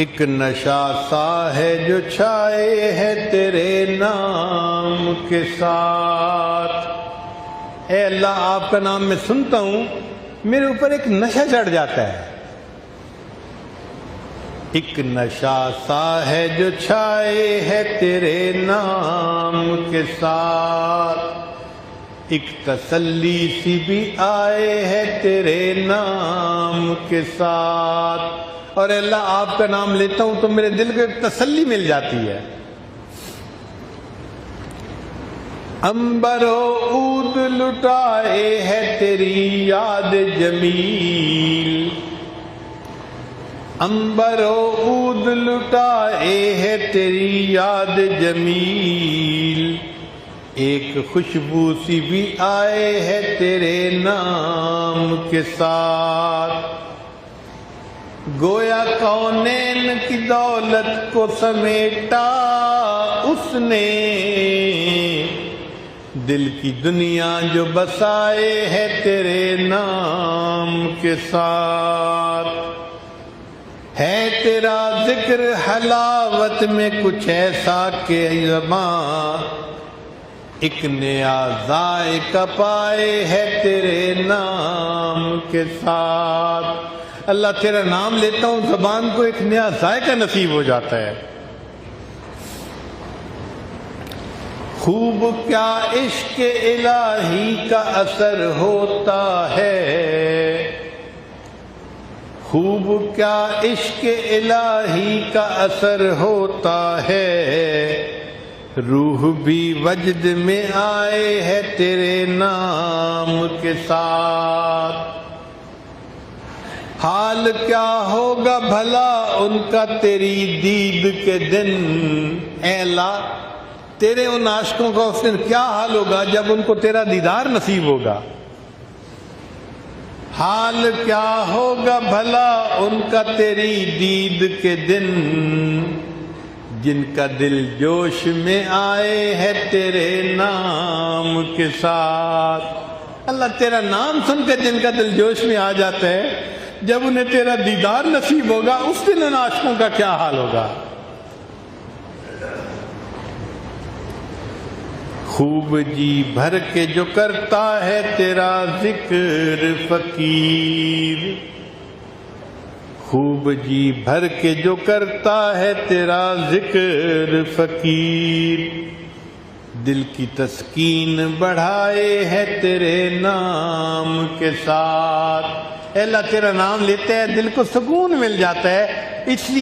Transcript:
ایک نشہ سا ہے جو چھائے ہے تیرے نام کے ساتھ۔ اے اللہ، آپ کا نام میں سنتا ہوں، میرے اوپر ایک نشہ چڑھ جاتا ہے۔ ایک نشہ سا ہے جو چھائے ہے تیرے نام کے ساتھ، ایک تسلی سی بھی آئے ہے تیرے نام کے ساتھ۔ اور اللہ، آپ کا نام لیتا ہوں تو میرے دل کو ایک تسلی مل جاتی ہے۔ عنبر و عود لٹائے ہے تیری یاد جمیل، عنبر و عود لٹائے ہے تیری یاد جمیل، ایک خوشبو سی بھی آئے ہے تیرے نام کے ساتھ۔ گویا کونین کی دولت کو سمیٹا اس نے، دل کی دنیا جو بسائے ہے تیرے نام کے ساتھ۔ ہے تیرا ذکر حلاوت میں کچھ ایسا کہ زبان ایک نیا ذائقہ پائے ہے تیرے نام کے ساتھ۔ اللہ، تیرا نام لیتا ہوں، زبان کو ایک نیا ذائقہ نصیب ہو جاتا ہے۔ خوب کیا عشق الہی کا اثر ہوتا ہے، خوب کیا عشق الہی کا اثر ہوتا ہے، روح بھی وجد میں آئے ہے تیرے نام کے ساتھ۔ حال کیا ہوگا بھلا ان کا تیری دید کے دن، اے اللہ، تیرے ان عاشقوں کا اس دن کیا حال ہوگا جب ان کو تیرا دیدار نصیب ہوگا۔ حال کیا ہوگا بھلا ان کا تیری دید کے دن، جن کا دل جوش میں آئے ہے تیرے نام کے ساتھ۔ اللہ، تیرا نام سن کر جن کا دل جوش میں آ جاتا ہے، جب انہیں تیرا دیدار نصیب ہوگا اس دن ان عاشقوں کا کیا حال ہوگا۔ خوب جی بھر کے جو کرتا ہے تیرا ذکر فقیر، خوب جی بھر کے جو کرتا ہے تیرا ذکر فقیر، دل کی تسکین بڑھائے ہے تیرے نام کے ساتھ۔ اے اللہ، تیرا نام لیتے ہیں دل کو سکون مل جاتا ہے، اس لیے